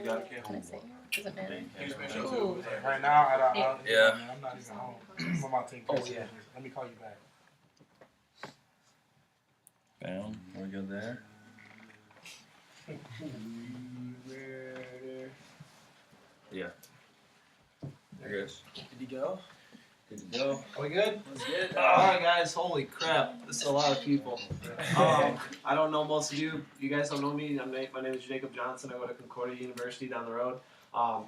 You got a camera? Can I say? Does it matter? Ooh. Right now, Yeah. I'm not even home. I'm about to take this. Yeah. Let me call you back. Bam. We're good there. Yeah. There it is. Good to go? Good to go. Are we good? Let's get it. Alright guys, holy crap. This is a lot of people. I don't know most of you. You guys don't know me. My name is Jacob Johnson. I go to Concordia University down the road.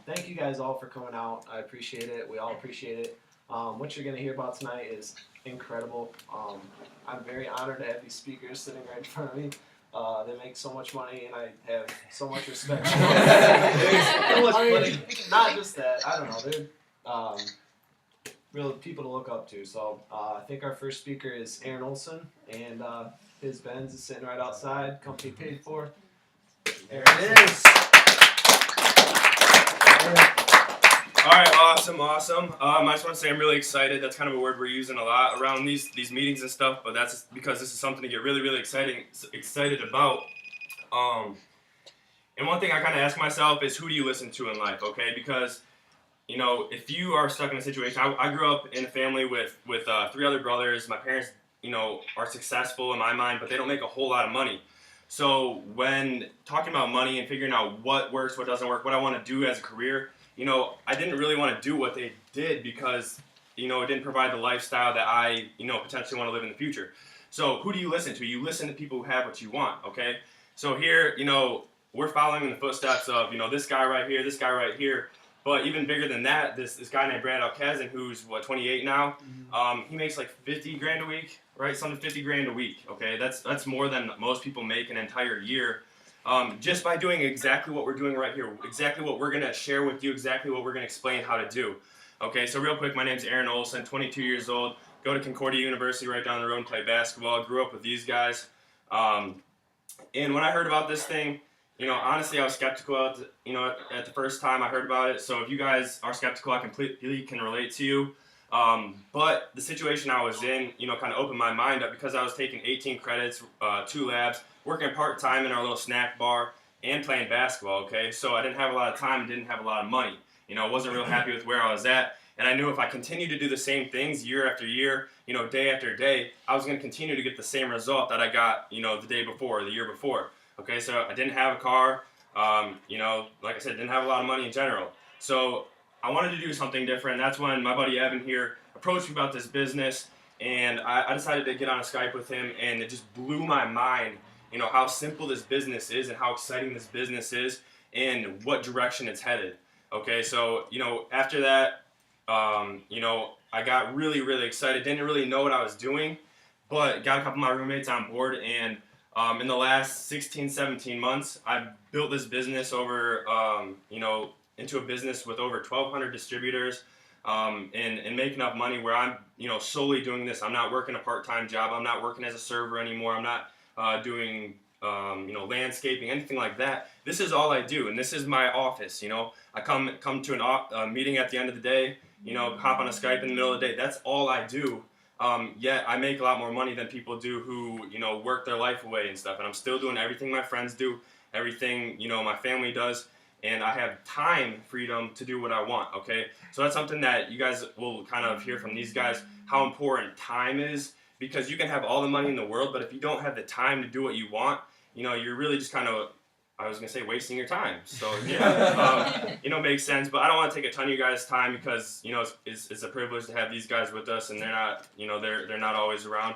Thank you guys all for coming out. I appreciate it. We all appreciate it. What you're going to hear about tonight is incredible. I'm very honored to have these speakers sitting right in front of me. They make so much money, and I have so much respect. Not just that. I don't know. They're real people to look up to. So I think our first speaker is Aaron Olson, and his Benz is sitting right outside. Company paid for. There it is. All right, awesome. I just want to say I'm really excited. That's kind of a word we're using a lot around these meetings and stuff, but that's because this is something to get really, really excited about. And one thing I kind of ask myself is, who do you listen to in life, okay? Because, you know, if you are stuck in a situation, I grew up in a family with 3 other brothers. My parents, you know, are successful in my mind, but they don't make a whole lot of money. So when talking about money and figuring out what works, what doesn't work, what I want to do as a career, you know, I didn't really want to do what they did because, you know, it didn't provide the lifestyle that I, you know, potentially want to live in the future. So who do you listen to? You listen to people who have what you want, okay? So here, you know, we're following in the footsteps of, you know, this guy right here, this guy right here. But even bigger than that, this guy named Brad Alkazan, who's, 28 now, he makes like 50 grand a week, right? Something 50 grand a week, okay? That's more than most people make an entire year. Just by doing exactly what we're doing right here, exactly what we're going to share with you, exactly what we're going to explain how to do. Okay, so real quick, my name's Aaron Olson, 22 years old, go to Concordia University right down the road and play basketball, grew up with these guys. And when I heard about this thing, you know, honestly, I was skeptical at the first time I heard about it. So if you guys are skeptical, I completely can relate to you. But the situation I was in, you know, kind of opened my mind up because I was taking 18 credits, 2 labs, working part-time in our little snack bar, and playing basketball, okay? So I didn't have a lot of time and didn't have a lot of money. You know, I wasn't real happy with where I was at. And I knew if I continued to do the same things year after year, you know, day after day, I was going to continue to get the same result that I got, you know, the day before, the year before. Okay, so I didn't have a car. You know, like I said, didn't have a lot of money in general. So I wanted to do something different. That's when my buddy Evan here approached me about this business, and I decided to get on a Skype with him, and it just blew my mind, you know, how simple this business is and how exciting this business is and what direction it's headed. Okay, so, you know, after that, you know, I got really, really excited. Didn't really know what I was doing, but got a couple of my roommates on board, and in the last 16, 17 months, I've built this business over, you know, into a business with over 1,200 distributors, and make enough money where I'm, you know, solely doing this. I'm not working a part-time job. I'm not working as a server anymore. I'm not doing, you know, landscaping, anything like that. This is all I do, and this is my office. You know, I come to a meeting at the end of the day. You know, hop on a Skype in the middle of the day. That's all I do. Yet I make a lot more money than people do who, you know, work their life away and stuff. And I'm still doing everything my friends do, everything, you know, my family does. And I have time freedom to do what I want, okay? So that's something that you guys will kind of hear from these guys, how important time is. Because you can have all the money in the world, but if you don't have the time to do what you want, you know, you're really just kind of, I was going to say, wasting your time. So, yeah, you know, makes sense. But I don't want to take a ton of you guys' time because, you know, it's a privilege to have these guys with us, and they're not, you know, they're not always around.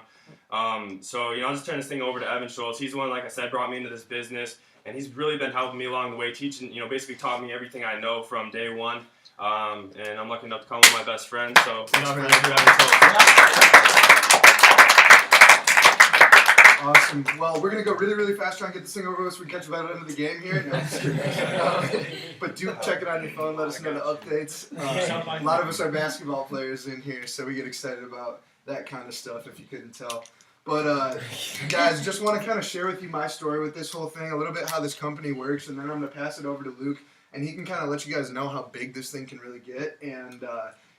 So, you know, I'll just turn this thing over to Evan Schultz. He's the one, like I said, brought me into this business, and he's really been helping me along the way, teaching, you know, basically taught me everything I know from day one. And I'm lucky enough to call him my best friend. So, without further ado, Evan Schultz. Awesome. Well, we're going to go really, really fast, try and get this thing over with so we can catch you by the end of the game here. No, just kidding. But do check it on your phone. Let us know the updates. A lot of us are basketball players in here, so we get excited about that kind of stuff, if you couldn't tell. But, guys, just want to kind of share with you my story with this whole thing, a little bit how this company works, and then I'm going to pass it over to Luke, and he can kind of let you guys know how big this thing can really get, and,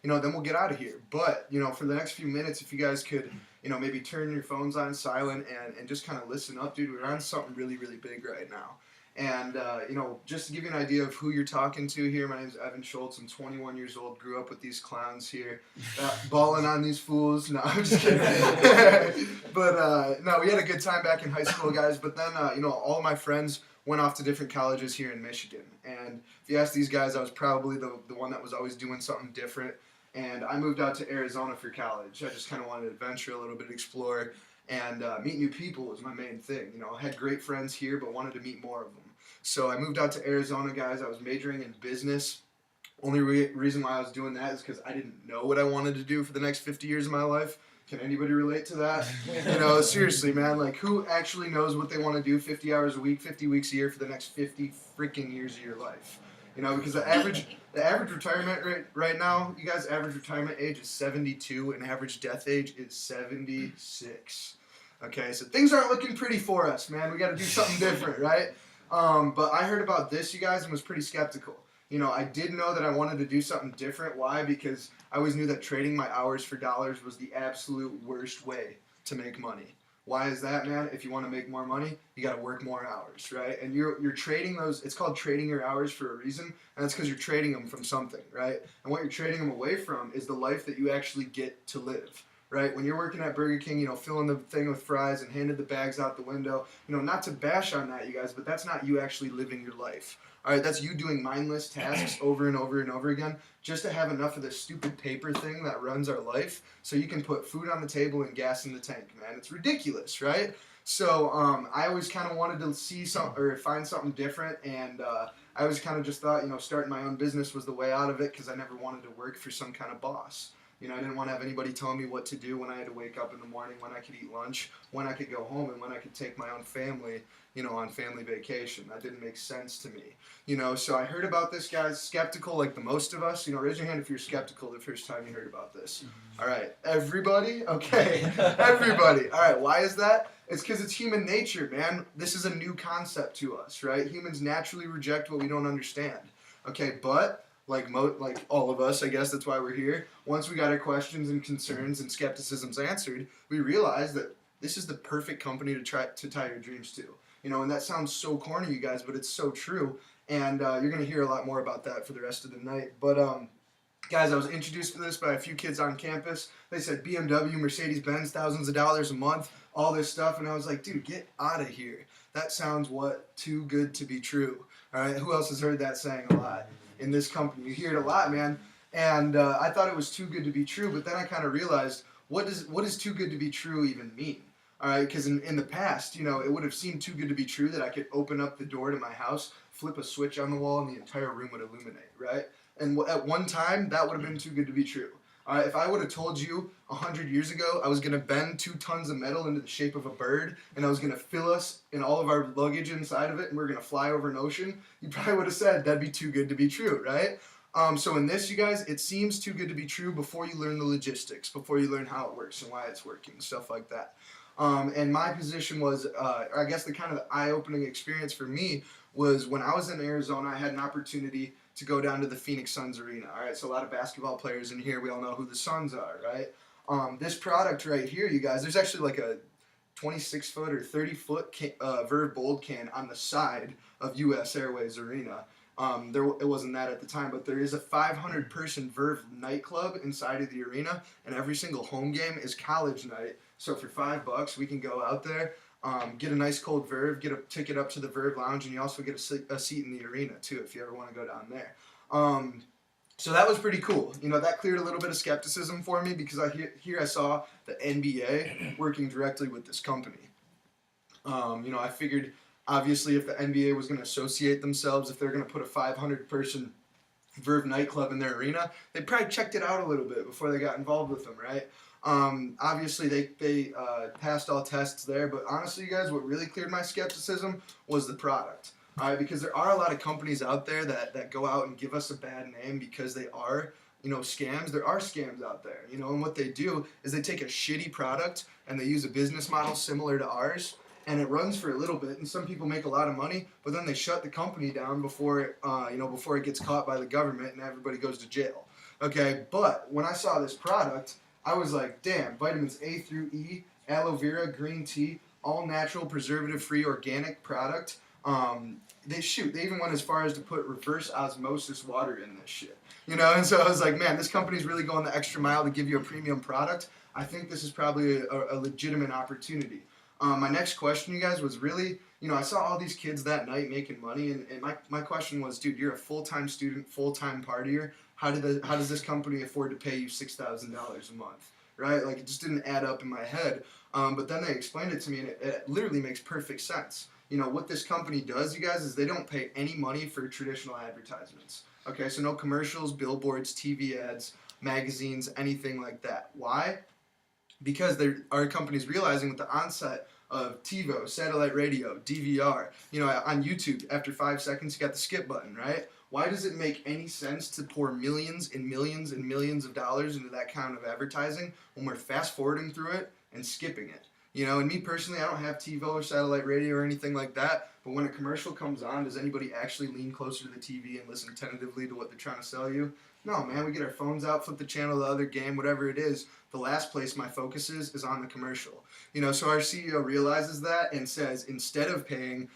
you know, then we'll get out of here. But, you know, for the next few minutes, if you guys could, you know, maybe turn your phones on silent and just kind of listen up, dude. We're on something really, really big right now. And, just to give you an idea of who you're talking to here, my name is Evan Schultz. I'm 21 years old, grew up with these clowns here, balling on these fools. No, I'm just kidding. But, no, we had a good time back in high school, guys. But then, all of my friends went off to different colleges here in Michigan. And if you ask these guys, I was probably the one that was always doing something different. And I moved out to Arizona for college. I just kind of wanted to adventure a little bit, explore, and meet new people was my main thing. I had great friends here, but wanted to meet more of them. So I moved out to Arizona, guys. I was majoring in business. Only reason why I was doing that is because I didn't know what I wanted to do for the next 50 years of my life. Can anybody relate to that? Seriously, man. Like, who actually knows what they want to do 50 hours a week, 50 weeks a year for the next 50 freaking years of your life? Because the average retirement rate right now, you guys, average retirement age is 72 and average death age is 76. Okay, so things aren't looking pretty for us, man. We got to do something different, right? But I heard about this, you guys, and was pretty skeptical. I did know that I wanted to do something different. Why? Because I always knew that trading my hours for dollars was the absolute worst way to make money. Why is that, man? If you want to make more money, you got to work more hours, right? And you're trading those. It's called trading your hours for a reason, and that's because you're trading them from something, right? And what you're trading them away from is the life that you actually get to live. Right? When you're working at Burger King, filling the thing with fries and handed the bags out the window, not to bash on that, you guys, but that's not you actually living your life. All right, that's you doing mindless tasks over and over and over again just to have enough of this stupid paper thing that runs our life so you can put food on the table and gas in the tank, man. It's ridiculous, right? So I always kind of wanted to see find something different, and I always kind of just thought, starting my own business was the way out of it because I never wanted to work for some kind of boss. I didn't want to have anybody telling me what to do when I had to wake up in the morning, when I could eat lunch, when I could go home, and when I could take my own family, on family vacation. That didn't make sense to me. So I heard about this, guys, skeptical like the most of us. Raise your hand if you're skeptical the first time you heard about this. All right, everybody? Okay, everybody. All right, why is that? It's because it's human nature, man. This is a new concept to us, right? Humans naturally reject what we don't understand. Okay, but like all of us, I guess that's why we're here. Once we got our questions and concerns and skepticisms answered, we realized that this is the perfect company to tie your dreams to. And that sounds so corny, you guys, but it's so true. And you're going to hear a lot more about that for the rest of the night. But, guys, I was introduced to this by a few kids on campus. They said BMW, Mercedes-Benz, thousands of dollars a month, all this stuff. And I was like, dude, get out of here. That sounds too good to be true. All right, who else has heard that saying a lot in this company? You hear it a lot, man. And I thought it was too good to be true, but then I kind of realized, what does too good to be true even mean? All right, because in the past, it would have seemed too good to be true that I could open up the door to my house, flip a switch on the wall, and the entire room would illuminate, right? And at one time, that would have been too good to be true. All right, if I would have told you 100 years ago I was going to bend 2 tons of metal into the shape of a bird, and I was going to fill us in all of our luggage inside of it, and we're going to fly over an ocean, you probably would have said that'd be too good to be true, right? So in this, you guys, it seems too good to be true before you learn the logistics, before you learn how it works and why it's working, stuff like that. And my position was, I guess the kind of eye-opening experience for me was when I was in Arizona, I had an opportunity to go down to the Phoenix Suns arena. All right, so a lot of basketball players in here, we all know who the Suns are, right? This product right here, you guys, there's actually like a 26-foot or 30-foot Verve Bold can on the side of US Airways Arena. It wasn't that at the time, but there is a 500-person Verve nightclub inside of the arena, and every single home game is college night. So for $5, we can go out there, get a nice cold Verve, get a ticket up to the Verve Lounge, and you also get a seat in the arena too if you ever want to go down there. So that was pretty cool. That cleared a little bit of skepticism for me because I saw the NBA working directly with this company. I figured obviously if the NBA was going to associate themselves, if they're going to put a 500-person Verve nightclub in their arena, they probably checked it out a little bit before they got involved with them, right? Obviously they passed all tests there, but honestly, you guys, what really cleared my skepticism was the product. All right, because there are a lot of companies out there that go out and give us a bad name because they are, scams. There are scams out there, and what they do is they take a shitty product and they use a business model similar to ours, and it runs for a little bit, and some people make a lot of money, but then they shut the company down before it gets caught by the government and everybody goes to jail. Okay, but when I saw this product, I was like, damn, vitamins A through E, aloe vera, green tea, all natural, preservative-free, organic product. They even went as far as to put reverse osmosis water in this shit. You know, and so I was like, man, this company's really going the extra mile to give you a premium product. I think this is probably a legitimate opportunity. My next question, you guys, was really, I saw all these kids that night making money, and my question was, dude, you're a full-time student, full-time partier. How does this company afford to pay you $6,000 a month, right? Like, it just didn't add up in my head. But then they explained it to me, and it literally makes perfect sense. What this company does, you guys, is they don't pay any money for traditional advertisements. Okay, so no commercials, billboards, TV ads, magazines, anything like that. Why? Because our company's realizing with the onset of TiVo, satellite radio, DVR, on YouTube, after 5 seconds, you got the skip button, right? Why does it make any sense to pour millions and millions and millions of dollars into that kind of advertising when we're fast forwarding through it and skipping it? And me personally, I don't have TiVo or satellite radio or anything like that, but when a commercial comes on, does anybody actually lean closer to the TV and listen tentatively to what they're trying to sell you? No, man, we get our phones out, flip the channel to the other game, whatever it is. The last place my focus is on the commercial. So our CEO realizes that and says, instead of paying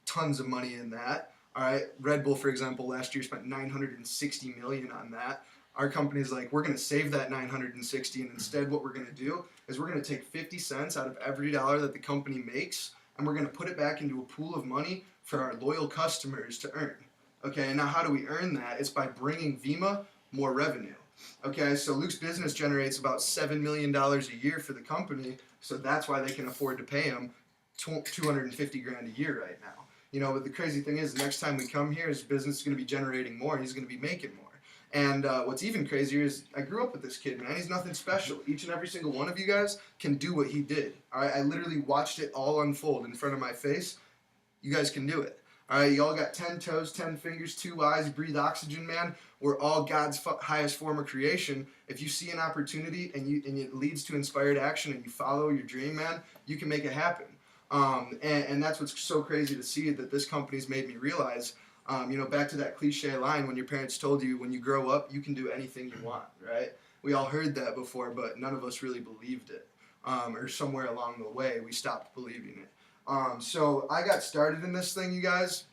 tons of money in that, all right, Red Bull, for example, last year spent $960 million on that. Our company's like, we're going to save that $960, and instead what we're going to do is we're going to take 50 cents out of every dollar that the company makes, and we're going to put it back into a pool of money for our loyal customers to earn. Okay, and now how do we earn that? It's by bringing Vemma more revenue. Okay, so Luke's business generates about $7 million a year for the company, so that's why they can afford to pay him $250,000 a year right now. But the crazy thing is, next time we come here, his business is going to be generating more, and he's going to be making more. And what's even crazier is I grew up with this kid, man. He's nothing special. Each and every single one of you guys can do what he did. All right, I literally watched it all unfold in front of my face. You guys can do it. All right, you all got 10 toes, 10 fingers, 2 eyes, breathe oxygen, man. We're all God's highest form of creation. If you see an opportunity and it leads to inspired action and you follow your dream, man, you can make it happen. And that's what's so crazy to see, that this company's made me realize. Back to that cliche line when your parents told you, when you grow up, you can do anything you want, right? We all heard that before, but none of us really believed it. Or somewhere along the way, we stopped believing it. So I got started in this thing, you guys,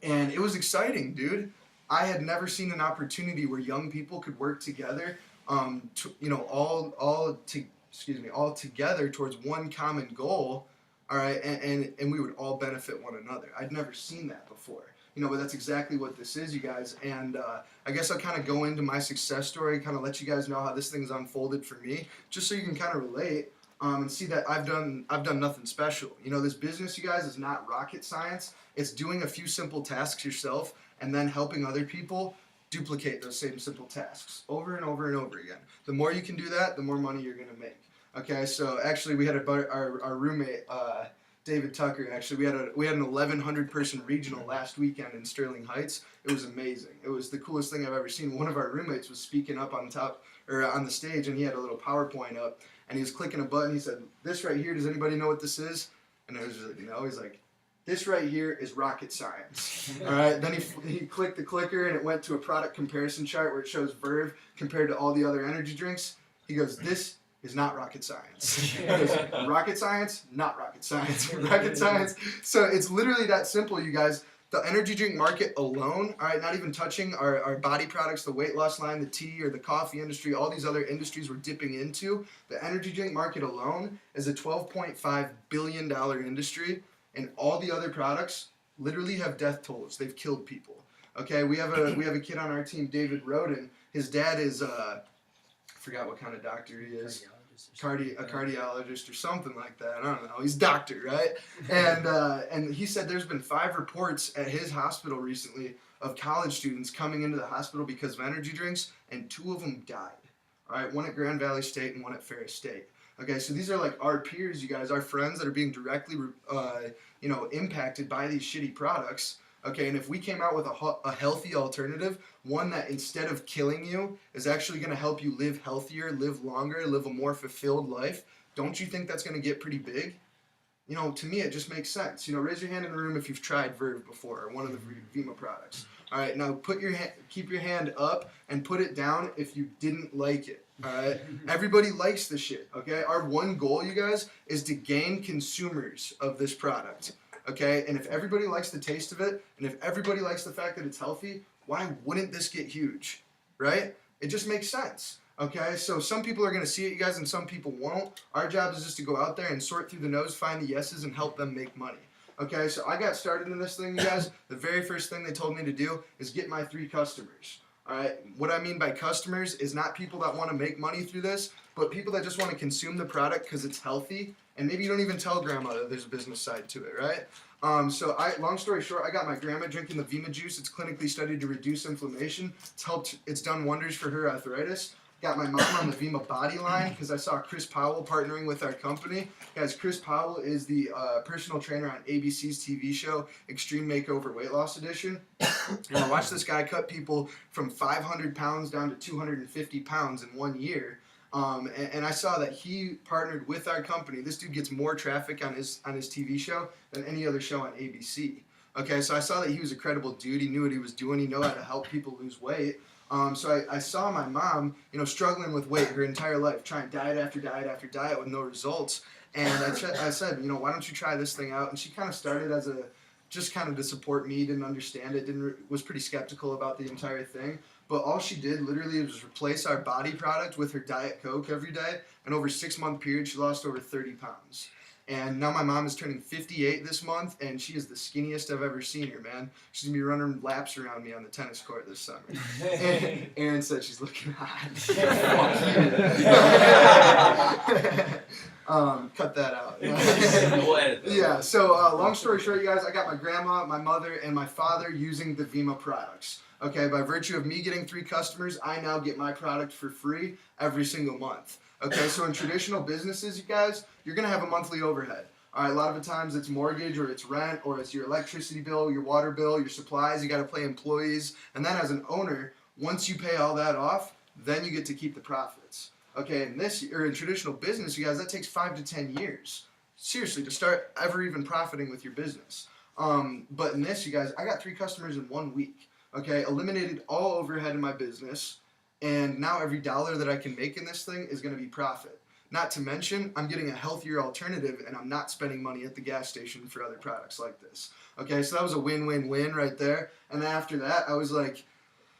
and it was exciting, dude. I had never seen an opportunity where young people could work together, all together towards one common goal, all right, and we would all benefit one another. I'd never seen that before. But that's exactly what this is, you guys. And I guess I'll kind of go into my success story, kind of let you guys know how this thing's unfolded for me, just so you can kind of relate and see that I've done nothing special. This business, you guys, is not rocket science. It's doing a few simple tasks yourself and then helping other people duplicate those same simple tasks over and over and over again. The more you can do that, the more money you're going to make. Okay, so actually we had our roommate, David Tucker, actually, we had an 1,100 person regional last weekend in Sterling Heights. It was amazing. It was the coolest thing I've ever seen. One of our roommates was speaking up on the stage, and he had a little PowerPoint up, and he was clicking a button. He said, "This right here, does anybody know what this is?" And I was just, he's like, "This right here is rocket science." All right. Then he clicked the clicker, and it went to a product comparison chart where it shows Verve compared to all the other energy drinks. He goes, "This is not rocket science." Because rocket science, not rocket science. Rocket science. So it's literally that simple, you guys. The energy drink market alone, all right, not even touching our body products, the weight loss line, the tea or the coffee industry, all these other industries we're dipping into, the energy drink market alone is a $12.5 billion industry, and all the other products literally have death tolls. They've killed people. Okay, we have a kid on our team, David Roden. His dad is I forgot what kind of doctor he is. A cardiologist or something like that. I don't know. He's a doctor, right? And he said there's been 5 reports at his hospital recently of college students coming into the hospital because of energy drinks, and 2 of them died. All right, one at Grand Valley State and one at Ferris State. Okay, so these are like our peers, you guys, our friends that are being directly, impacted by these shitty products. Okay, and if we came out with a healthy alternative, one that instead of killing you is actually going to help you live healthier, live longer, live a more fulfilled life, don't you think that's going to get pretty big? To me, it just makes sense. Raise your hand in the room if you've tried Verve before, or one of the Vemma products. All right, now keep your hand up and put it down if you didn't like it. All right, everybody likes the shit. Okay, our one goal, you guys, is to gain consumers of this product. okay? And if everybody likes the taste of it, and if everybody likes the fact that it's healthy, why wouldn't this get huge, right? It just makes sense. Okay, so some people are going to see it, you guys, and some people won't. Our job is just to go out there and sort through the no's, find the yeses, and help them make money. Okay, so I got started in this thing, you guys. The very first thing they told me to do is get my 3 customers. All right, what I mean by customers is not people that want to make money through this, but people that just want to consume the product because it's healthy, and maybe you don't even tell grandma that there's a business side to it, right? Long story short, I got my grandma drinking the Vima juice. It's clinically studied to reduce inflammation. It's done wonders for her arthritis. Got my mom on the Vima body line because I saw Chris Powell partnering with our company. Guys, Chris Powell is the personal trainer on ABC's TV show, Extreme Makeover Weight Loss Edition. And I watched this guy cut people from 500 pounds down to 250 pounds in 1 year. And I saw that he partnered with our company. This dude gets more traffic on his TV show than any other show on ABC. Okay, so I saw that he was a credible dude. He knew what he was doing. He knew how to help people lose weight. So I saw my mom, struggling with weight her entire life, trying diet after diet after diet with no results. And I said, why don't you try this thing out? And she kind of started as just kind of to support me, didn't understand it, was pretty skeptical about the entire thing. But all she did literally was replace our body product with her Diet Coke every day. And over a 6-month period, she lost over 30 pounds. And now my mom is turning 58 this month, and she is the skinniest I've ever seen her, man. She's going to be running laps around me on the tennis court this summer. And Aaron said she's looking hot. Cut that out. Yeah, so long story short, you guys, I got my grandma, my mother, and my father using the Vima products. Okay, by virtue of me getting 3 customers, I now get my product for free every single month. Okay, so in traditional businesses, you guys, you're going to have a monthly overhead. All right, a lot of the times it's mortgage or it's rent or it's your electricity bill, your water bill, your supplies. You got to pay employees. And then as an owner, once you pay all that off, then you get to keep the profits. Okay, in traditional business, you guys, that takes 5 to 10 years. Seriously, to start ever even profiting with your business. But in this, you guys, I got 3 customers in 1 week. Okay, eliminated all overhead in my business. And now every dollar that I can make in this thing is going to be profit. Not to mention, I'm getting a healthier alternative, and I'm not spending money at the gas station for other products like this. Okay, so that was a win-win-win right there. And then after that, I was like,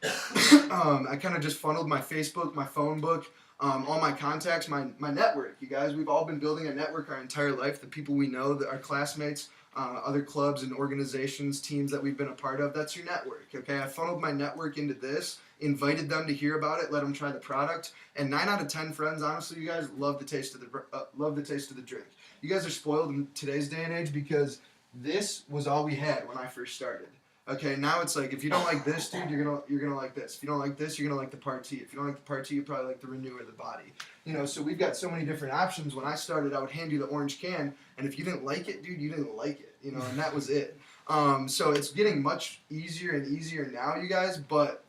I kind of just funneled my Facebook, my phone book, all my contacts, my network. You guys, we've all been building a network our entire life. The people we know, our classmates, other clubs and organizations, teams that we've been a part of. That's your network. Okay, I funneled my network into this. Invited them to hear about it, let them try the product, and 9 out of 10 friends, honestly, you guys love the taste of the drink. You guys are spoiled in today's day and age because this was all we had when I first started. Okay, now it's like if you don't like this, dude, you're gonna like this. If you don't like this, you're gonna like the Partea. If you don't like the Partea, you probably like the Renew or the Body. So we've got so many different options. When I started, I would hand you the orange can, and if you didn't like it, dude, you didn't like it. And that was it. So it's getting much easier and easier now, you guys, but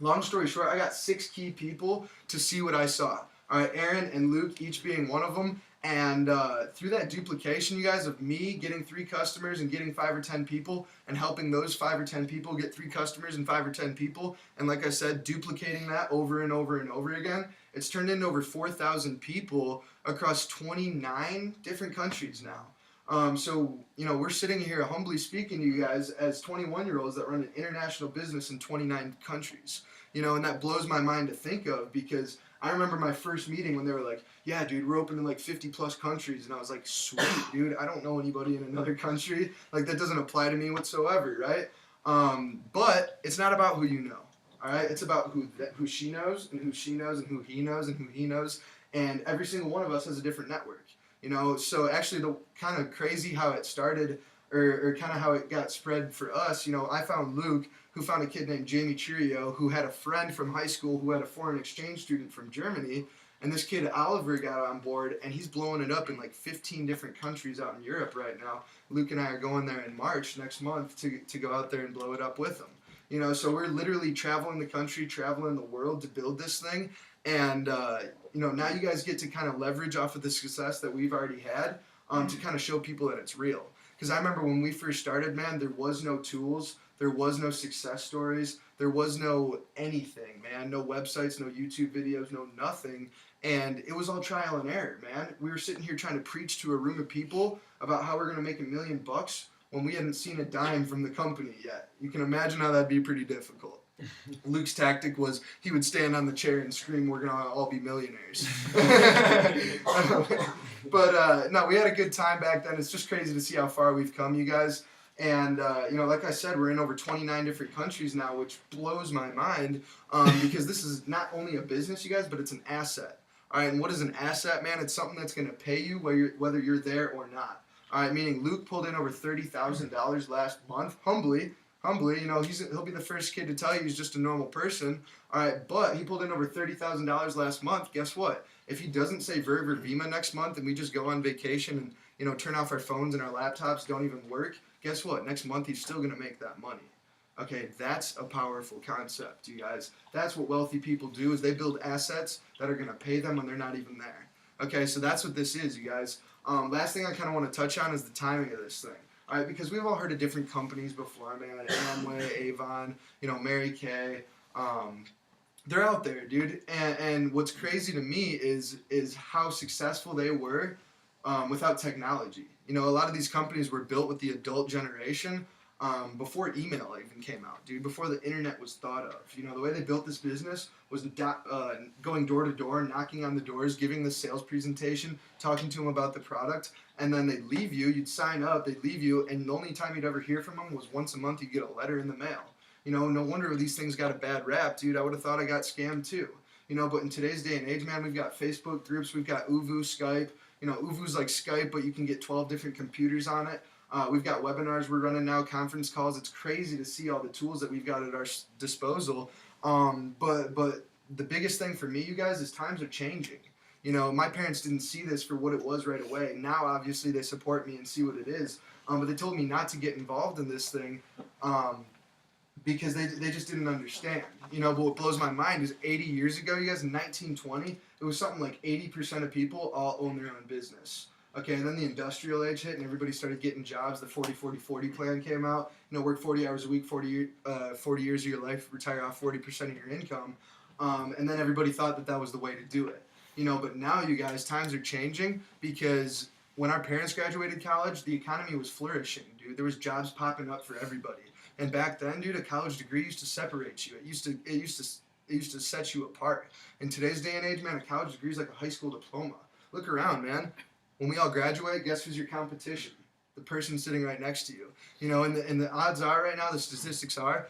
long story short, I got 6 key people to see what I saw. All right, Aaron and Luke each being one of them. And through that duplication, you guys, of me getting 3 customers and getting 5 or 10 people and helping those 5 or 10 people get 3 customers and 5 or 10 people, and like I said, duplicating that over and over and over again, it's turned into over 4,000 people across 29 different countries now. So, we're sitting here humbly speaking to you guys as 21-year-olds that run an international business in 29 countries. And that blows my mind to think of because I remember my first meeting when they were like, yeah, dude, we're open in like 50 plus countries. And I was like, sweet, dude, I don't know anybody in another country. Like, that doesn't apply to me whatsoever, right? But it's not about who you know, all right? It's about who she knows and who she knows and who he knows and who he knows. And every single one of us has a different network, So actually the kind of crazy how it started or kind of how it got spread for us, I found Luke, who found a kid named Jamie Churio, who had a friend from high school who had a foreign exchange student from Germany, and this kid Oliver got on board, and he's blowing it up in like 15 different countries out in Europe right now. Luke and I are going there in March next month to go out there and blow it up with them. So we're literally traveling the country, traveling the world to build this thing, and now you guys get to kind of leverage off of the success that we've already had to kind of show people that it's real. Because I remember when we first started, man, there was no tools, there was no success stories, there was no anything, man. No websites, no YouTube videos, no nothing. And it was all trial and error, man. We were sitting here trying to preach to a room of people about how we're going to make $1 million when we hadn't seen a dime from the company yet. You can imagine how that'd be pretty difficult. Luke's tactic was he would stand on the chair and scream, "We're going to all be millionaires." But no, we had a good time back then. It's just crazy to see how far we've come, you guys. And, like I said, we're in over 29 different countries now, which blows my mind because this is not only a business, you guys, but it's an asset. All right, and what is an asset, man? It's something that's going to pay you whether you're there or not. All right, meaning Luke pulled in over $30,000 last month, humbly, he'll be the first kid to tell you he's just a normal person. All right, but he pulled in over $30,000 last month. Guess what? If he doesn't say Verve or Vima next month and we just go on vacation and, turn off our phones and our laptops don't even work, guess what? Next month he's still going to make that money. Okay, that's a powerful concept, you guys. That's what wealthy people do is they build assets that are going to pay them when they're not even there. Okay, so that's what this is, you guys. Last thing I kind of want to touch on is the timing of this thing. All right, because we've all heard of different companies before, man. Amway, Avon, Mary Kay. They're out there, dude. And what's crazy to me is how successful they were without technology. A lot of these companies were built with the adult generation before email even came out, dude. Before the internet was thought of. The way they built this business was going door to door, knocking on the doors, giving the sales presentation, talking to them about the product, and then they'd leave you. You'd sign up, they'd leave you, and the only time you'd ever hear from them was once a month. You'd get a letter in the mail. No wonder these things got a bad rap, dude. I would have thought I got scammed too. But in today's day and age, man, we've got Facebook groups, we've got Uvu, Skype. Uvu's like Skype, but you can get 12 different computers on it. We've got webinars we're running now, conference calls. It's crazy to see all the tools that we've got at our disposal. But the biggest thing for me, you guys, is times are changing. My parents didn't see this for what it was right away. Now, obviously, they support me and see what it is. But they told me not to get involved in this thing because they just didn't understand. But what blows my mind is 80 years ago, you guys, in 1920, it was something like 80% of people all own their own business. Okay, and then the industrial age hit and everybody started getting jobs. The 40-40-40 plan came out. Work 40 hours a week, 40 years of your life, retire off 40% of your income. And then everybody thought that was the way to do it. But now, you guys, times are changing because when our parents graduated college, the economy was flourishing, dude. There was jobs popping up for everybody. And back then, dude, a college degree used to separate you. It used to set you apart. In today's day and age, man, a college degree is like a high school diploma. Look around, man. When we all graduate, guess who's your competition? The person sitting right next to you. And the odds are right now, the statistics are,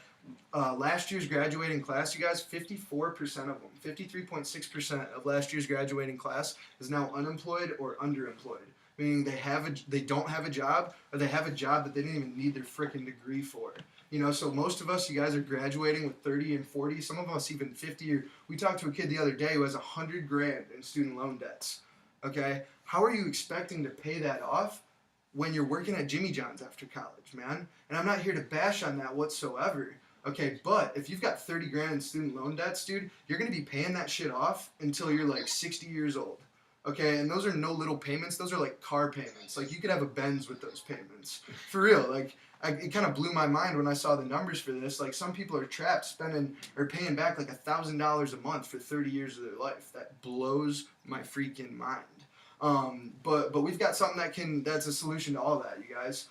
last year's graduating class, you guys, 54% of them, 53.6% of last year's graduating class is now unemployed or underemployed. Meaning they don't have a job, or they have a job that they didn't even need their frickin' degree for. So most of us, you guys, are graduating with 30 and 40, some of us even 50. We talked to a kid the other day who has $100,000 in student loan debts. Okay, how are you expecting to pay that off when you're working at Jimmy John's after college, man? And I'm not here to bash on that whatsoever. Okay, but if you've got $30,000 in student loan debts, dude, you're gonna be paying that shit off until you're like 60 years old. Okay, and those are no little payments. Those are like car payments. Like, you could have a Benz with those payments. For real, it kind of blew my mind when I saw the numbers for this. Like, some people are trapped spending or paying back like $1,000 a month for 30 years of their life. That blows my freaking mind. But we've got something that's a solution to all that, you guys.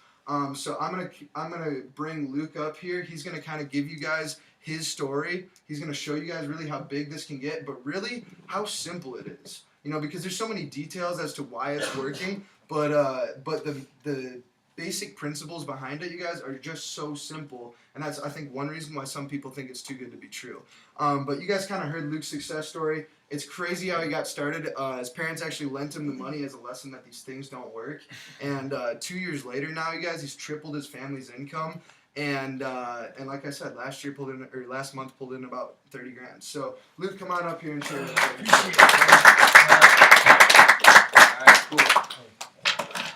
So I'm gonna bring Luke up here. He's gonna kind of give you guys his story. He's gonna show you guys really how big this can get, but really how simple it is. Because there's so many details as to why it's working, but the basic principles behind it, you guys, are just so simple, and that's, I think, one reason why some people think it's too good to be true. But you guys kind of heard Luke's success story. It's crazy how he got started. His parents actually lent him the money as a lesson that these things don't work, and 2 years later now, you guys, he's tripled his family's income. And like I said, last month pulled in about $30,000. So Luke, come on up here and share. Alright, cool.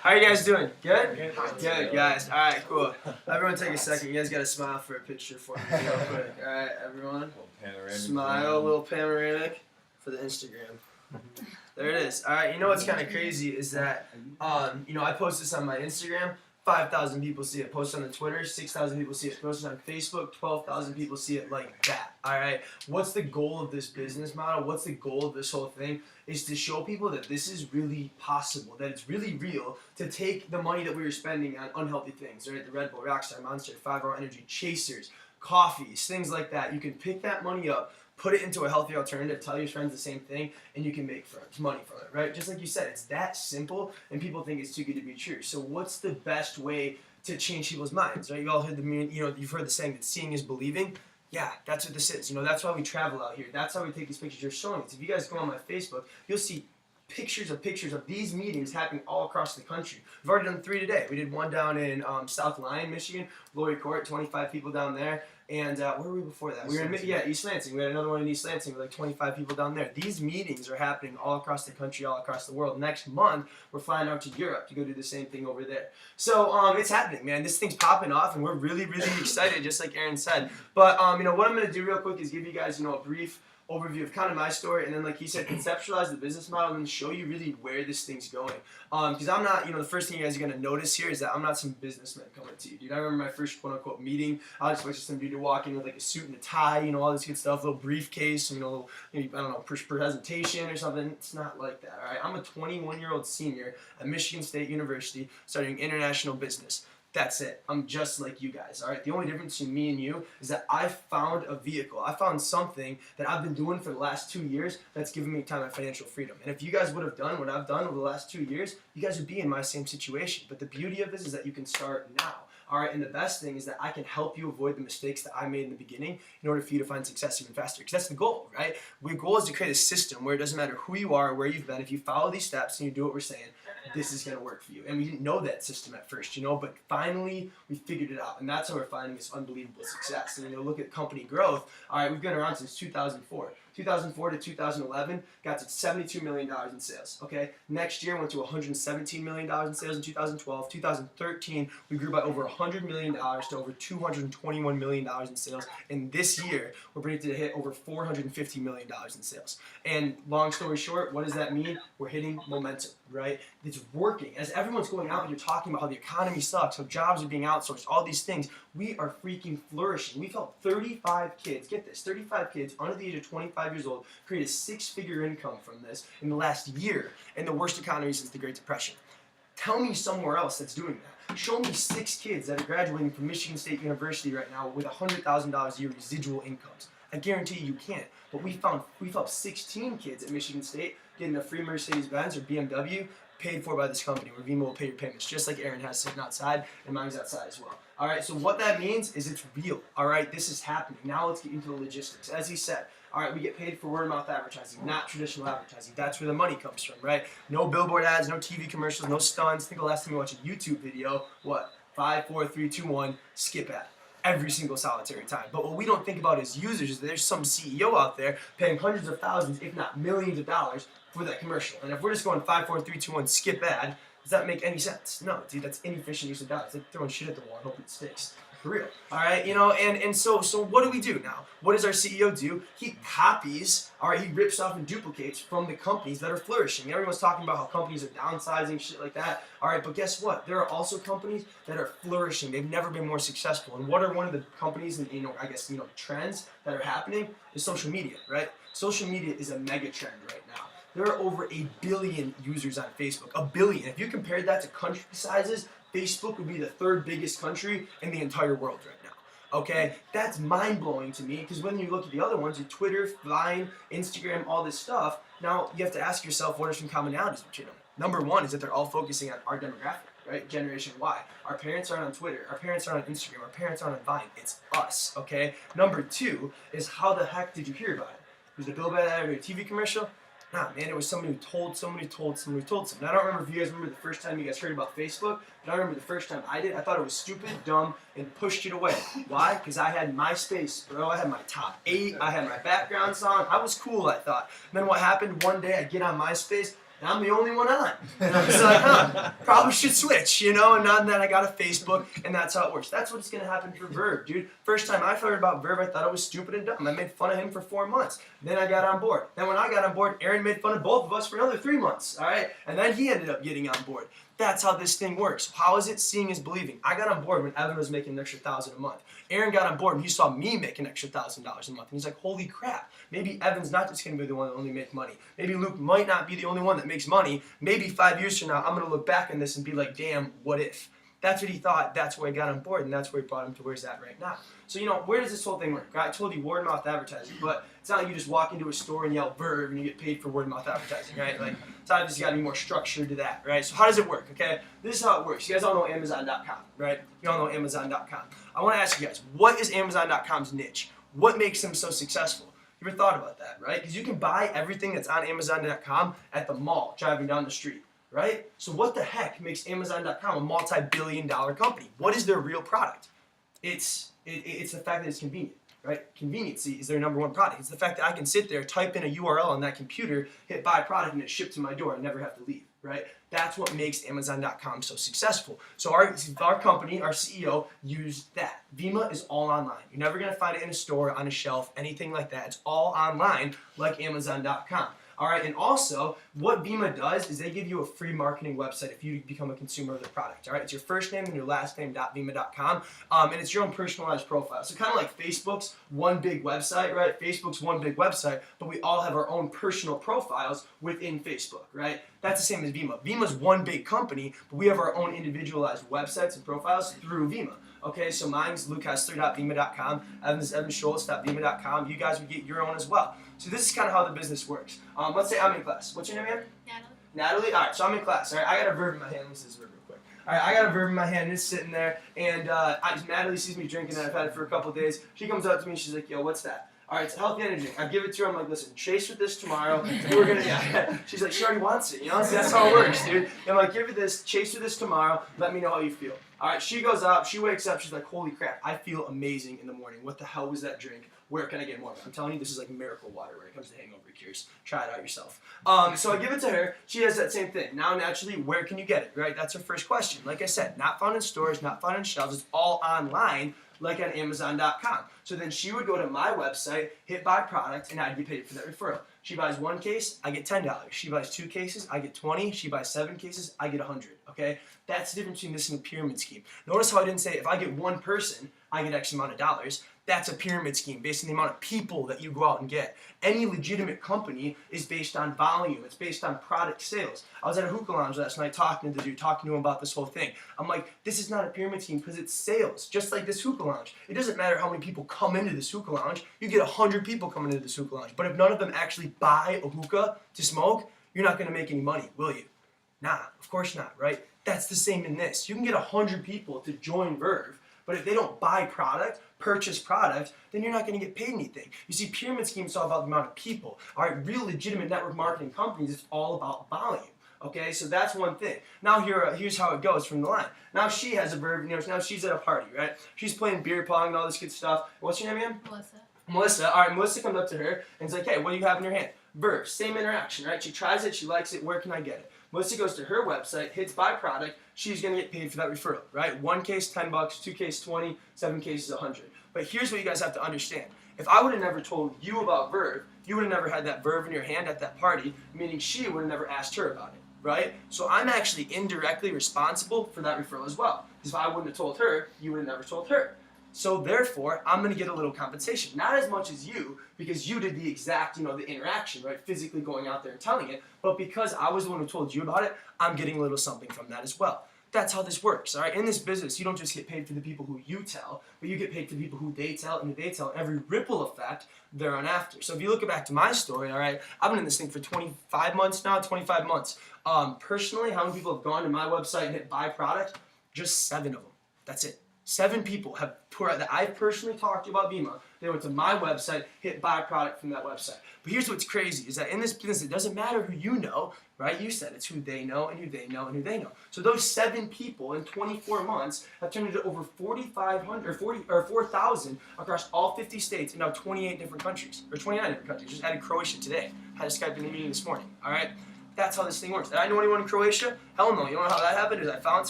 How are you guys doing? Good? Good, guys. Alright, cool. Everyone take a second. You guys gotta smile for a picture for me real quick. Alright, everyone. Smile, a little panoramic for the Instagram. There it is. Alright, you know what's kind of crazy is that, I post this on my Instagram. 5,000 people see it. Post on the Twitter, 6,000 people see it. Post on Facebook, 12,000 people see it like that. All right, what's the goal of this business model? What's the goal of this whole thing? Is to show people that this is really possible, that it's really real to take the money that we were spending on unhealthy things, right? The Red Bull, Rockstar, Monster, 5 Hour Energy, Chasers, coffees, things like that. You can pick that money up, put it into a healthy alternative, tell your friends the same thing, and you can make money from it, right? Just like you said, it's that simple, and people think it's too good to be true. So what's the best way to change people's minds, right? You all heard you've heard the saying that seeing is believing. Yeah, that's what this is. That's why we travel out here. That's how we take these pictures you're showing us. If you guys go on my Facebook, you'll see pictures of these meetings happening all across the country. We've already done 3 today. We did one down in South Lyon, Michigan, Lori Court, 25 people down there. And where were we before that? We were in East Lansing. We had another one in East Lansing with like 25 people down there. These meetings are happening all across the country, all across the world. Next month, we're flying out to Europe to go do the same thing over there. So it's happening, man. This thing's popping off, and we're really, really excited, just like Aaron said. But what I'm going to do real quick is give you guys, a brief overview of kind of my story, and then like he said, conceptualize the business model and show you really where this thing's going. Because I'm not, the first thing you guys are going to notice here is that I'm not some businessman coming to you, dude. I remember my first quote-unquote meeting. I just watched some dude walk in with like a suit and a tie, all this good stuff, little briefcase, little, presentation or something. It's not like that, all right? I'm a 21-year-old senior at Michigan State University studying international business. That's it. I'm just like you guys, all right? The only difference between me and you is that I found a vehicle. I found something that I've been doing for the last 2 years that's given me time and financial freedom. And if you guys would have done what I've done over the last 2 years, you guys would be in my same situation. But the beauty of this is that you can start now. All right, and the best thing is that I can help you avoid the mistakes that I made in the beginning in order for you to find success even faster. Because that's the goal, right? The goal is to create a system where it doesn't matter who you are or where you've been. If you follow these steps and you do what we're saying, this is going to work for you. And we didn't know that system at first, but finally we figured it out. And that's how we're finding this unbelievable success. And look at company growth. All right, we've been around since 2004. 2004 to 2011, got to $72 million in sales, okay? Next year, went to $117 million in sales in 2012. 2013, we grew by over $100 million to over $221 million in sales. And this year, we're predicted to hit over $450 million in sales. And long story short, what does that mean? We're hitting momentum, right? It's working. As everyone's going out and you're talking about how the economy sucks, how jobs are being outsourced, all these things, we are freaking flourishing. We've helped 35 kids, get this, 35 kids under the age of 25 years old create a 6-figure income from this in the last year in the worst economy since the Great Depression. Tell me somewhere else that's doing that. Show me 6 kids that are graduating from Michigan State University right now with $100,000 a year residual incomes. I guarantee you can't. But we've helped 16 kids at Michigan State getting a free Mercedes-Benz or BMW paid for by this company where Vimo will pay your payments, just like Aaron has sitting outside, and mine's outside as well. All right, so what that means is it's real. All right, this is happening. Now let's get into the logistics. As he said, all right, we get paid for word-of-mouth advertising, not traditional advertising. That's where the money comes from, right? No billboard ads, no TV commercials, no stunts. I think the last time you watched a YouTube video, 5, 4, 3, 2, 1, skip ad. Every single solitary time. But what we don't think about as users is that there's some CEO out there paying hundreds of thousands, if not millions of dollars for that commercial. And if we're just going 5, 4, 3, 2, 1, skip ad, does that make any sense? No, dude, that's inefficient use of dollars. It's like throwing shit at the wall and hoping it sticks. For real. All right, and so what do we do now? What does our CEO do? He copies, all right, he rips off and duplicates from the companies that are flourishing. Everyone's talking about how companies are downsizing, shit like that. All right, but guess what? There are also companies that are flourishing. They've never been more successful. And what are one of the companies and, trends that are happening is social media, right? Social media is a mega trend right now. There are over 1 billion users on Facebook. 1 billion. If you compared that to country sizes, Facebook would be the 3rd biggest country in the entire world right now. Okay? That's mind-blowing to me because when you look at the other ones, your Twitter, Vine, Instagram, all this stuff, now you have to ask yourself what are some commonalities between them. Number 1 is that they're all focusing on our demographic, right? Generation Y. Our parents aren't on Twitter. Our parents aren't on Instagram. Our parents aren't on Vine. It's us, okay? Number 2 is how the heck did you hear about it? Was it a billboard ad or a TV commercial? Nah, man, it was somebody who told somebody. And I don't remember if you guys remember the first time you guys heard about Facebook, but I remember the first time I did. I thought it was stupid, dumb, and pushed it away. Why? Because I had MySpace, bro. I had my top 8. I had my background song. I was cool, I thought. And then what happened? One day I get on MySpace, and I'm the only one on. And I was like, probably should switch, and now that I got a Facebook, and that's how it works. That's what's going to happen for Verve, dude. First time I heard about Verve, I thought it was stupid and dumb. I made fun of him for 4 months. Then I got on board. Then when I got on board, Aaron made fun of both of us for another 3 months, all right? And then he ended up getting on board. That's how this thing works. How is it? Seeing is believing. I got on board when Evan was making an extra $1,000 a month. Aaron got on board and he saw me make an extra $1,000 a month. And he's like, holy crap, maybe Evan's not just going to be the one that only makes money. Maybe Luke might not be the only one that makes money. Maybe 5 years from now, I'm going to look back on this and be like, damn, what if? That's what he thought. That's why he got on board, and that's where he brought him to where he's at right now. So, where does this whole thing work? I told you word of mouth advertising, but it's not like you just walk into a store and yell Verve and you get paid for word of mouth advertising, right? Like, it's obviously got to be more structured to that, right? So how does it work, okay? This is how it works. You guys all know Amazon.com, right? You all know Amazon.com. I want to ask you guys, what is Amazon.com's niche? What makes them so successful? You ever thought about that, right? Because you can buy everything that's on Amazon.com at the mall driving down the street. Right? So what the heck makes Amazon.com a multi-billion-dollar company? What is their real product? It's the fact that it's convenient, right? Conveniency is their number one product. It's the fact that I can sit there, type in a URL on that computer, hit buy product, and it's shipped to my door. I never have to leave, right? That's what makes Amazon.com so successful. So our company, our CEO, used that. Vemma is all online. You're never going to find it in a store, on a shelf, anything like that. It's all online, like Amazon.com. All right, and also, what Vemma does is they give you a free marketing website if you become a consumer of the product. All right, it's your first name and your last name .vemma.com, and it's your own personalized profile. So kind of like Facebook's one big website, right? Facebook's one big website, but we all have our own personal profiles within Facebook, right? That's the same as Vemma. Vemma's one big company, but we have our own individualized websites and profiles through Vemma. Okay, so mine's lucas3.vemma.com, Evan's evanschultz.vemma.com. You guys would get your own as well. So this is kind of how the business works. Let's say I'm in class. What's your name again? Natalie? All right, so I'm in class. All right, I got a verb in my hand. Let me see this verb real quick. All right, I got a verb in my hand. It's sitting there, and Natalie sees me drinking, and I've had it for a couple of days. She comes up to me, and she's like, yo, what's that? All right, it's a healthy energy drink. I give it to her. I'm like, listen, chase with this tomorrow. We're gonna, yeah. She's like, she already wants it, So that's how it works, dude. And I'm like, give it this, chase with this tomorrow. Let me know how you feel. All right, she goes up, she wakes up, she's like, holy crap, I feel amazing in the morning. What the hell was that drink? Where can I get more of it? I'm telling you, this is like miracle water when it comes to hangover cures. Try it out yourself. So I give it to her. She does that same thing. Now, naturally, where can you get it, right? That's her first question. Like I said, not found in stores, not found in shelves. It's all online, like on Amazon.com. So then she would go to my website, hit buy product, and I'd get paid for that referral. She buys one case, I get $10. She buys 2 cases, I get 20. She buys 7 cases, I get 100. Okay? That's the difference between this and a pyramid scheme. Notice how I didn't say if I get one person, I get X amount of dollars. That's a pyramid scheme based on the amount of people that you go out and get. Any legitimate company is based on volume. It's based on product sales. I was at a hookah lounge last night talking to the dude, talking to him about this whole thing. I'm like, this is not a pyramid scheme because it's sales, just like this hookah lounge. It doesn't matter how many people come into this hookah lounge. You get 100 people coming into this hookah lounge. But if none of them actually buy a hookah to smoke, you're not going to make any money, will you? Nah, of course not, right? That's the same in this. You can get 100 people to join Verve, but if they don't buy product, purchase product, then you're not going to get paid anything. You see, pyramid schemes is all about the amount of people. All right, real legitimate network marketing companies, it's all about volume. Okay, so that's one thing. Now here's how it goes from the line. Now she has a verb, now she's at a party, right? She's playing beer pong and all this good stuff. What's your name again? Melissa. All right, Melissa comes up to her and is like, hey, what do you have in your hand? Verb, same interaction, right? She tries it, she likes it, where can I get it? Melissa goes to her website, hits buy product, she's going to get paid for that referral, right? 1 case, $10, 2 cases, 20, 7 cases, 100. But here's what you guys have to understand. If I would have never told you about Verve, you would have never had that Verve in your hand at that party, meaning she would have never asked her about it, right? So I'm actually indirectly responsible for that referral as well. Because if I wouldn't have told her, you would have never told her. So therefore, I'm going to get a little compensation. Not as much as you, because you did the exact, the interaction, right? Physically going out there and telling it. But because I was the one who told you about it, I'm getting a little something from that as well. That's how this works, all right? In this business, you don't just get paid for the people who you tell, but you get paid for the people who they tell and who they tell. And every ripple effect they're on after. So if you look back to my story, all right, I've been in this thing for 25 months now, 25 months. Personally, how many people have gone to my website and hit buy product? Just 7 of them. That's it. 7 people that I've personally talked to about Vemma. They went to my website, hit buy product from that website. But here's what's crazy, is that in this business, it doesn't matter who you know, right? You said it's who they know and who they know and who they know. So those 7 people in 24 months have turned into over 4,000 across all 50 states and now 28 different countries, or 29 different countries. Just added Croatia today. Had a Skype in the meeting this morning, all right? That's how this thing works. Did I know anyone in Croatia? Hell no. You know how that happened? Is I found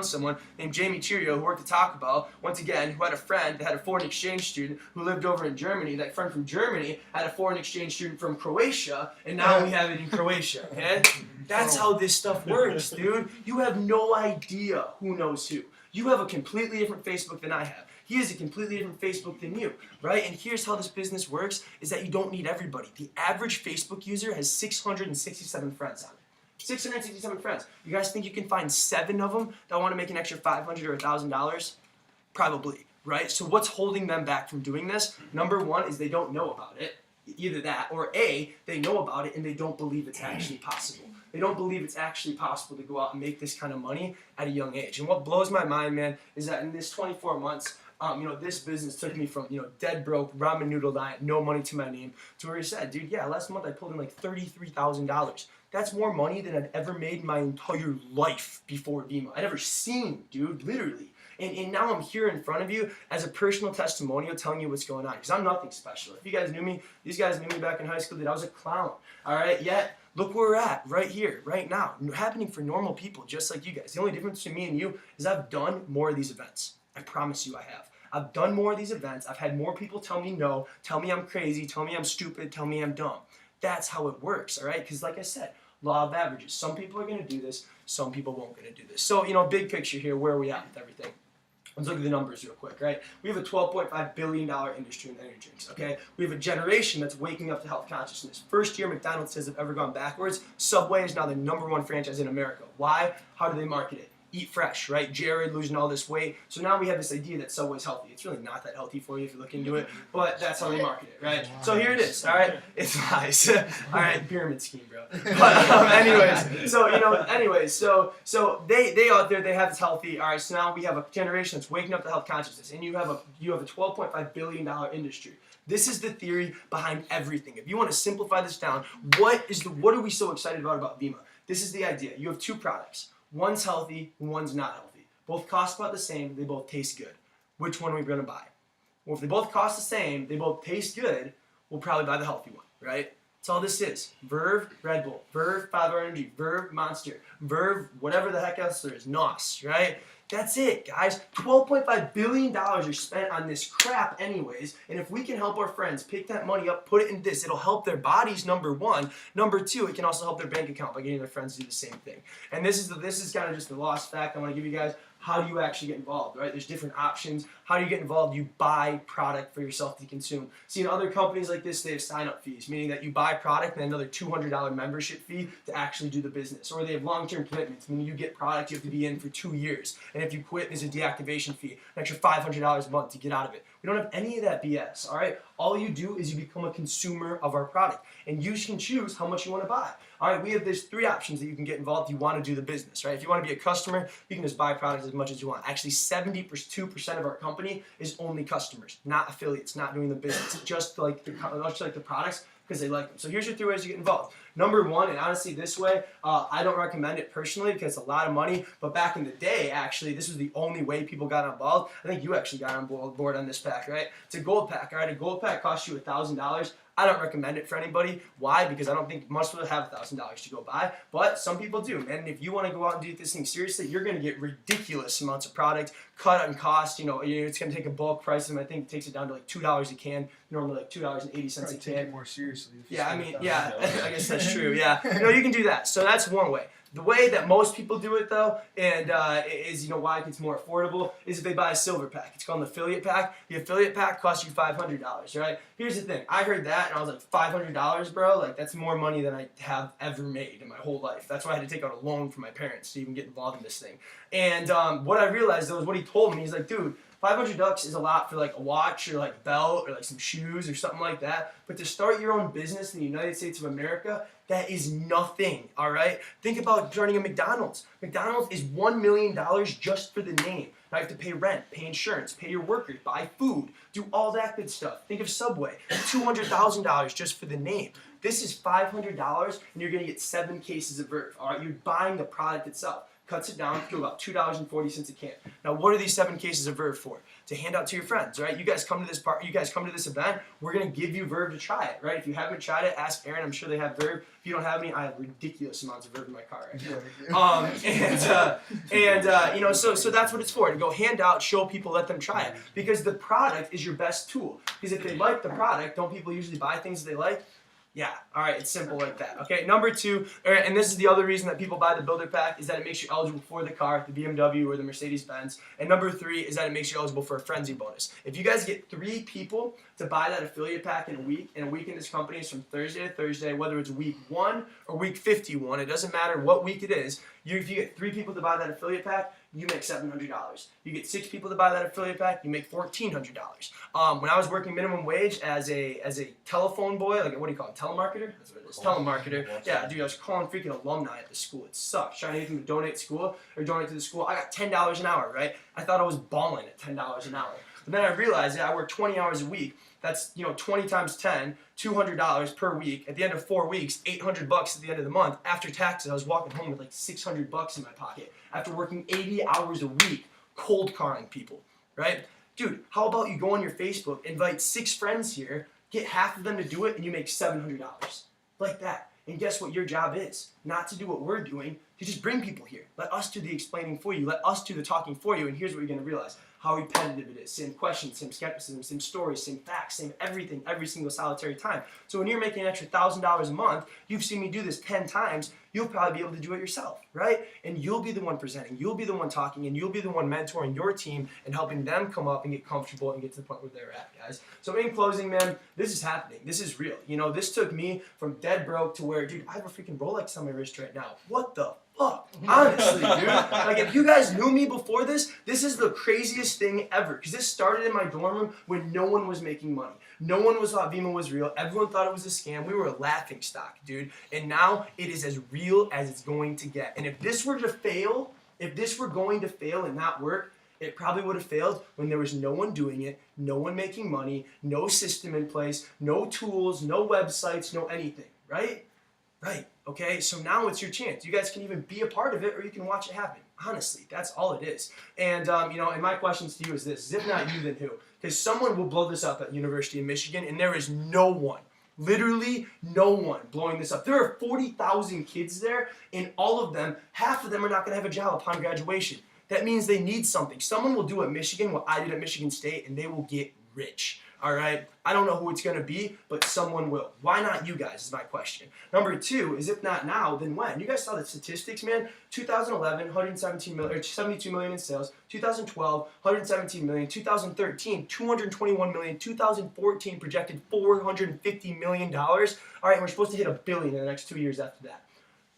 someone named Jamie Chirio who worked at Taco Bell, once again, who had a friend that had a foreign exchange student who lived over in Germany. That friend from Germany had a foreign exchange student from Croatia, and now we have it in Croatia, okay? That's how this stuff works, dude. You have no idea who knows who. You have a completely different Facebook than I have. He has a completely different Facebook than you, right? And here's how this business works, is that you don't need everybody. The average Facebook user has 667 friends on it. 667 friends. You guys think you can find 7 of them that want to make an extra $500 or $1,000? Probably, right? So what's holding them back from doing this? Number one is they don't know about it. Either that, or A, they know about it and they don't believe it's actually possible. They don't believe it's actually possible to go out and make this kind of money at a young age. And what blows my mind, man, is that in this 24 months, this business took me from, dead broke, ramen noodle diet, no money to my name, to where he said, dude, yeah, last month I pulled in like $33,000. That's more money than I'd ever made in my entire life before Vima. I'd ever seen, dude, literally. And now I'm here in front of you as a personal testimonial telling you what's going on. Because I'm nothing special. If you guys knew me, these guys knew me back in high school, that I was a clown. All right? Yet, look where we're at right here, right now. Happening for normal people just like you guys. The only difference between me and you is I've done more of these events. I promise you I have. I've done more of these events. I've had more people tell me no, tell me I'm crazy, tell me I'm stupid, tell me I'm dumb. That's how it works, all right? Because like I said, law of averages. Some people are going to do this. Some people won't going to do this. So, big picture here, where are we at with everything? Let's look at the numbers real quick, right? We have a $12.5 billion industry in energy drinks, okay? We have a generation that's waking up to health consciousness. First year McDonald's says have ever gone backwards. Subway is now the #1 franchise in America. Why? How do they market it? Eat fresh, right? Jared losing all this weight. So now we have this idea that Subway's healthy. It's really not that healthy for you if you look into it, but that's how they market it, right? So here it is, all right? It's lies. All right, pyramid scheme, bro. But so they out there, they have this healthy. All right, so now we have a generation that's waking up to health consciousness, and you have a $12.5 billion industry. This is the theory behind everything. If you want to simplify this down, what are we so excited about Vima? This is the idea. You have 2 products. One's healthy, one's not healthy. Both cost about the same, they both taste good. Which one are we going to buy? Well, if they both cost the same, they both taste good, we'll probably buy the healthy one, right? That's all this is. Verve, Red Bull. Verve, 5-Hour Energy. Verve, Monster. Verve, whatever the heck else there is. NOS, right? That's it, guys. $12.5 billion are spent on this crap anyways, and if we can help our friends pick that money up, put it in this, it'll help their bodies, number one. Number two, it can also help their bank account by getting their friends to do the same thing. And this is kind of just the lost fact I want to give you guys. How do you actually get involved, right? There's different options. How do you get involved? You buy product for yourself to consume. See, in other companies like this, they have sign-up fees, meaning that you buy product and another $200 membership fee to actually do the business. Or they have long-term commitments, meaning you get product you have to be in for 2 years. And if you quit, there's a deactivation fee, an extra $500 a month to get out of it. We don't have any of that BS, all right? All you do is you become a consumer of our product, and you can choose how much you want to buy. All right, there's 3 options that you can get involved if you want to do the business, right? If you want to be a customer, you can just buy products as much as you want. Actually, 72% of our company is only customers, not affiliates, not doing the business, just like the products because they like them. So here's your 3 ways to get involved. Number 1, and honestly this way, I don't recommend it personally because it's a lot of money, but back in the day, actually, this was the only way people got involved. I think you actually got on board on this pack, right? It's a gold pack, all right? A gold pack costs you $1,000. I don't recommend it for anybody. Why? Because I don't think most people have $1,000 to go buy, but some people do. And if you want to go out and do this thing seriously, you're going to get ridiculous amounts of product, cut on cost. It's going to take a bulk price, and I think it takes it down to like $2 a can, normally like $2.80 a can. Take it more seriously. Yeah, I guess that's true. Yeah, you can do that. So that's one way. The way that most people do it, though, and is why it gets more affordable, is if they buy a silver pack. It's called an affiliate pack. The affiliate pack costs you $500, right? Here's the thing. I heard that, and I was like, $500, bro? Like, that's more money than I have ever made in my whole life. That's why I had to take out a loan from my parents to even get involved in this thing. And what I realized, though, is what he told me. He's like, dude, $500 is a lot for like a watch or like a belt or like some shoes or something like that. But to start your own business in the United States of America, that is nothing, all right? Think about running a McDonald's. McDonald's is $1 million just for the name. Now you have to pay rent, pay insurance, pay your workers, buy food, do all that good stuff. Think of Subway, $200,000 just for the name. This is $500 and you're gonna get 7 cases of Verve, all right? You're buying the product itself. Cuts it down to about $2.40 a can. Now, what are these 7 cases of Verve for? To hand out to your friends, right? You guys come to this event, we're gonna give you Verve to try it, right? If you haven't tried it, ask Aaron. I'm sure they have Verve. If you don't have any, I have ridiculous amounts of Verve in my car right now. So that's what it's for. To go hand out, show people, let them try it, because the product is your best tool. Because if they like the product, don't people usually buy things they like? Yeah, all right, it's simple like that. Okay, number 2, and this is the other reason that people buy the Builder Pack, is that it makes you eligible for the car, the BMW or the Mercedes-Benz. And number 3 is that it makes you eligible for a frenzy bonus. If you guys get 3 people to buy that affiliate pack in a week, and a week in this company is from Thursday to Thursday, whether it's week 1 or week 51, it doesn't matter what week it is, if you get 3 people to buy that affiliate pack, you make $700. You get 6 people to buy that affiliate pack, you make $1,400. When I was working minimum wage as a telephone boy, like what do you call it, telemarketer? That's what it is, telemarketer. Yeah, dude, I was calling freaking alumni at the school. It sucks. Trying to get them to donate to the school. I got $10 an hour, right? I thought I was balling at $10 an hour. But then I realized that I work 20 hours a week. That's 20 times 10, $200 per week. At the end of 4 weeks, $800 at the end of the month. After taxes, I was walking home with like $600 in my pocket. After working 80 hours a week, cold calling people, right? Dude, how about you go on your Facebook, invite 6 friends here, get half of them to do it, and you make $700. Like that. And guess what your job is? Not to do what we're doing, to just bring people here. Let us do the explaining for you. Let us do the talking for you. And here's what you're going to realize. How repetitive it is. Same questions, same skepticism, same stories, same facts, same everything, every single solitary time. So when you're making an extra $1,000 a month, you've seen me do this 10 times, you'll probably be able to do it yourself, right? And you'll be the one presenting, you'll be the one talking, and you'll be the one mentoring your team and helping them come up and get comfortable and get to the point where they're at, guys. So in closing, man, this is happening. This is real. This took me from dead broke to where, dude, I have a freaking Rolex on my wrist right now. What the fuck? Honestly, dude. Like, if you guys knew me before this is the craziest thing ever. Because this started in my dorm room when no one was making money. No one thought Vemma was real. Everyone thought it was a scam. We were a laughing stock, dude. And now it is as real as it's going to get. And if this were to fail, if this were going to fail and not work, it probably would have failed when there was no one doing it, no one making money, no system in place, no tools, no websites, no anything, right? Right, okay? So now it's your chance. You guys can even be a part of it or you can watch it happen. Honestly, that's all it is. And, and my questions to you is this. If not you, then who? Because someone will blow this up at University of Michigan, and there is no one, literally no one blowing this up. There are 40,000 kids there, and all of them, half of them are not going to have a job upon graduation. That means they need something. Someone will do at Michigan what I did at Michigan State, and they will get rich. All right? I don't know who it's going to be, but someone will. Why not you guys is my question. Number 2 is if not now, then when? You guys saw the statistics, man. 2011, 72 million in sales. 2012, 117 million. 2013, 221 million. 2014, projected $450 million. All right, we're supposed to hit $1 billion in the next 2 years after that.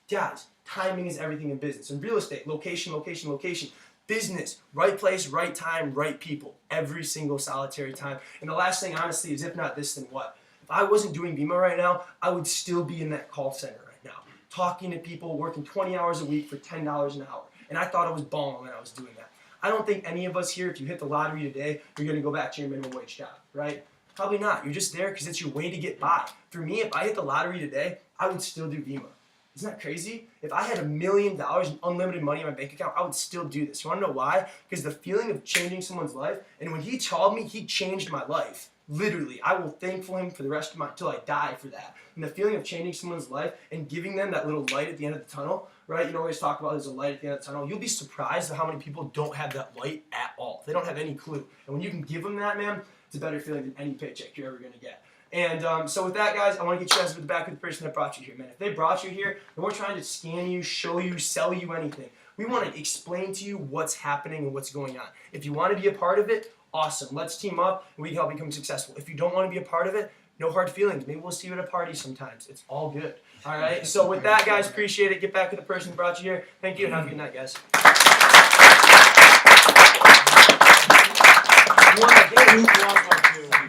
Guys, timing is everything in business. In real estate, location, location, location. Business, right place, right time, right people. Every single solitary time. And the last thing, honestly, is if not this, then what? If I wasn't doing Vemma right now, I would still be in that call center right now. Talking to people, working 20 hours a week for $10 an hour. And I thought I was balling when I was doing that. I don't think any of us here, if you hit the lottery today, you're going to go back to your minimum wage job, right? Probably not. You're just there because it's your way to get by. For me, if I hit the lottery today, I would still do Vemma. Isn't that crazy? If I had $1 million in unlimited money in my bank account, I would still do this. You want to know why? Because the feeling of changing someone's life, and when he called me, he changed my life. Literally, I will thankful him for the rest of till I die for that. And the feeling of changing someone's life and giving them that little light at the end of the tunnel, right? You always talk about there's a light at the end of the tunnel. You'll be surprised at how many people don't have that light at all. They don't have any clue. And when you can give them that, man, it's a better feeling than any paycheck you're ever going to get. And so with that, guys, I want to get you guys to the back of the person that brought you here, man. If they brought you here, then we're trying to scam you, show you, sell you anything. We want to explain to you what's happening and what's going on. If you want to be a part of it, awesome. Let's team up and we can help become successful. If you don't want to be a part of it, no hard feelings. Maybe we'll see you at a party sometimes. It's all good. All right? So with that, guys, appreciate it. Get back to the person that brought you here. Thank you and have a good night, guys.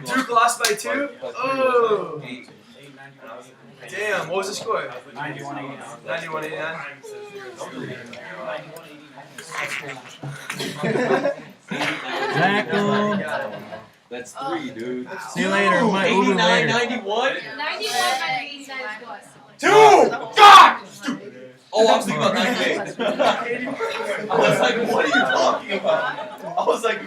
Duke lost by 2? Oh! Damn, what was the score? 91-89. 91-89? Tackle. That's 3, dude. See you later. My Uber 89, later. 91? 91 2! God! Oh, I was thinking about 98. I was like, what are you talking about? I was like,